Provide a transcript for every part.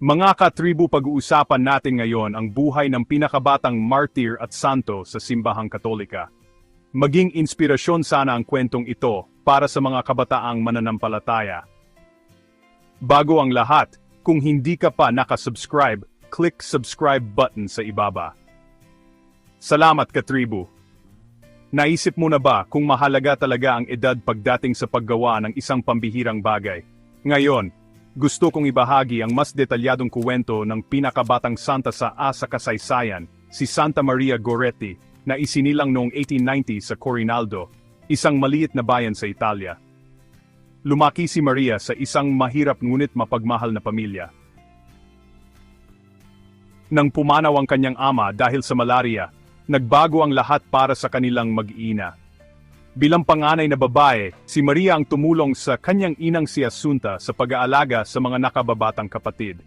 Mga katribu, pag-uusapan natin ngayon ang buhay ng pinakabatang martir at santo sa simbahang Katolika. Maging inspirasyon sana ang kwentong ito para sa mga kabataang mananampalataya. Bago ang lahat, kung hindi ka pa nakasubscribe, click subscribe button sa ibaba. Salamat katribu! Naisip mo na ba kung mahalaga talaga ang edad pagdating sa paggawa ng isang pambihirang bagay? Ngayon, gusto kong ibahagi ang mas detalyadong kuwento ng pinakabatang santa sa kasaysayan, si Santa Maria Goretti, na isinilang noong 1890 sa Corinaldo, isang maliit na bayan sa Italia. Lumaki si Maria sa isang mahirap ngunit mapagmahal na pamilya. Nang pumanaw ang kanyang ama dahil sa malaria, nagbago ang lahat para sa kanilang mag-ina. Bilang panganay na babae, si Maria ang tumulong sa kanyang inang si Assunta sa pag-aalaga sa mga nakababatang kapatid.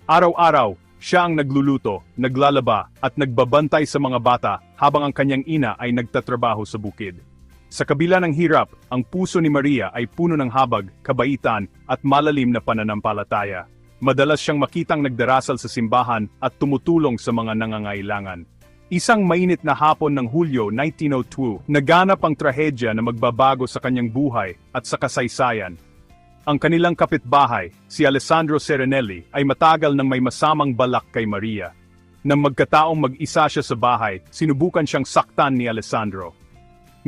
Araw-araw, siya ang nagluluto, naglalaba, at nagbabantay sa mga bata habang ang kanyang ina ay nagtatrabaho sa bukid. Sa kabila ng hirap, ang puso ni Maria ay puno ng habag, kabaitan, at malalim na pananampalataya. Madalas siyang makitang nagdarasal sa simbahan at tumutulong sa mga nangangailangan. Isang mainit na hapon ng Hulyo 1902, naganap ang trahedya na magbabago sa kanyang buhay at sa kasaysayan. Ang kanilang kapitbahay, si Alessandro Serenelli, ay matagal nang may masamang balak kay Maria. Nang magkataong mag-isa siya sa bahay, sinubukan siyang saktan ni Alessandro.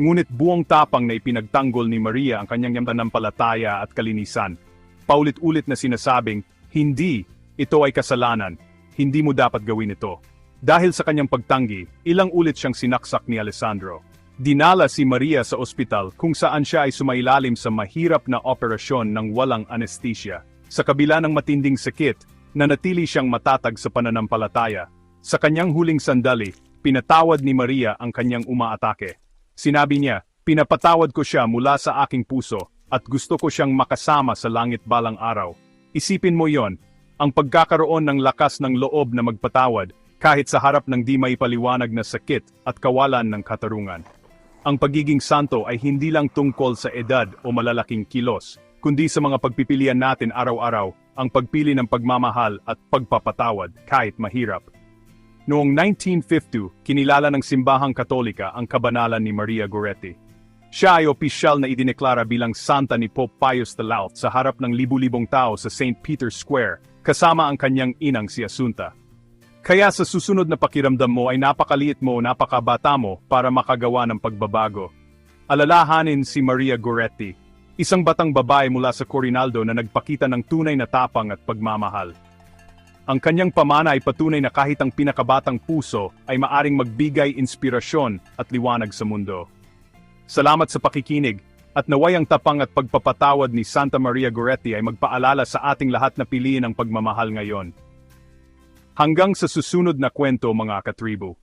Ngunit buong tapang na ipinagtanggol ni Maria ang kanyang pananampalataya at kalinisan. Paulit-ulit na sinasabing, hindi, ito ay kasalanan, hindi mo dapat gawin ito. Dahil sa kanyang pagtanggi, ilang ulit siyang sinaksak ni Alessandro. Dinala si Maria sa ospital kung saan siya ay sumailalim sa mahirap na operasyon ng walang anesthesia. Sa kabila ng matinding sakit, nanatili siyang matatag sa pananampalataya. Sa kanyang huling sandali, pinatawad ni Maria ang kanyang umaatake. Sinabi niya, pinapatawad ko siya mula sa aking puso at gusto ko siyang makasama sa langit balang araw. Isipin mo yon, ang pagkakaroon ng lakas ng loob na magpatawad, kahit sa harap ng di maipaliwanag na sakit at kawalan ng katarungan. Ang pagiging santo ay hindi lang tungkol sa edad o malalaking kilos, kundi sa mga pagpipilian natin araw-araw, ang pagpili ng pagmamahal at pagpapatawad kahit mahirap. Noong 1952, kinilala ng simbahang Katolika ang kabanalan ni Maria Goretti. Siya ay opisyal na idineklara bilang santa ni Pope Pius XII sa harap ng libu-libong tao sa St. Peter's Square, kasama ang kanyang inang si Assunta. Kaya sa susunod na pakiramdam mo ay napakaliit mo, napakabata mo para makagawa ng pagbabago. Alalahanin si Maria Goretti, isang batang babae mula sa Corinaldo na nagpakita ng tunay na tapang at pagmamahal. Ang kanyang pamana ay patunay na kahit ang pinakabatang puso ay maaring magbigay inspirasyon at liwanag sa mundo. Salamat sa pakikinig, at naway ang tapang at pagpapatawad ni Santa Maria Goretti ay magpaalala sa ating lahat na piliin ang pagmamahal ngayon. Hanggang sa susunod na kwento mga katribu.